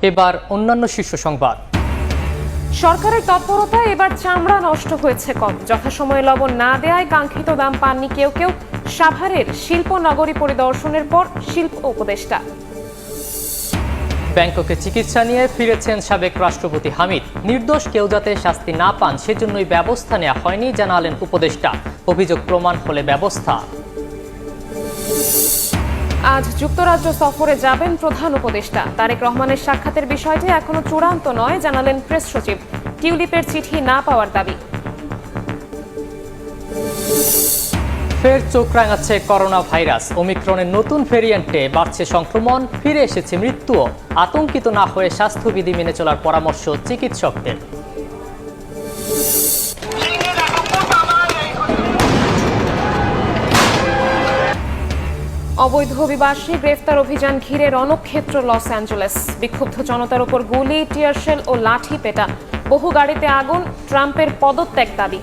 এবার অন্যান্য শীর্ষ সংবাদ। সরকারের তৎপরতায় এবার চামড়া নষ্ট হয়েছে কম। যথাসময়ে লবণ না দেয়ায় কাঙ্ক্ষিত দাম পাননি কেউ কেউ। সাভারের শিল্পনগরী পরিদর্শনের পর শিল্প উপদেষ্টা। ব্যাংককে চিকিৎসা নিয়ে ফিরেছেন সাবেক রাষ্ট্রপতি হামিদ। নির্দোষ কেউ যাতে শাস্তি না পান সেজন্যই ব্যবস্থা নেওয়া হয়নি জানালেন উপদেষ্টা। অভিযোগ প্রমাণ হলে ব্যবস্থা। আজ যুক্তরাজ্য সফরে যাবেন প্রধান উপদেষ্টা। তারেক রহমানের সাক্ষাতের বিষয়টি এখনো চূড়ান্ত নয় জানালেন প্রেস সচিব। টিউলিপের চিঠি না পাওয়ার দাবি। ফের চোখ রাঙাচ্ছে করোনা ভাইরাস। ওমিক্রনের নতুন ভেরিয়েন্টে বাড়ছে সংক্রমণ, ফিরে এসেছে মৃত্যুও। আতঙ্কিত না হয়ে স্বাস্থ্যবিধি মেনে চলার পরামর্শ চিকিৎসকদের। অবৈধ অভিবাসী গ্রেফতার অভিযান ঘিরে রণক্ষেত্র লস অ্যাঞ্জেলেস। বিক্ষুব্ধ জনতার উপর গুলি, টিয়ারশেল ও লাঠি পেটা। বহু গাড়িতে আগুন। ট্রাম্পের পদত্যাগ দাবি।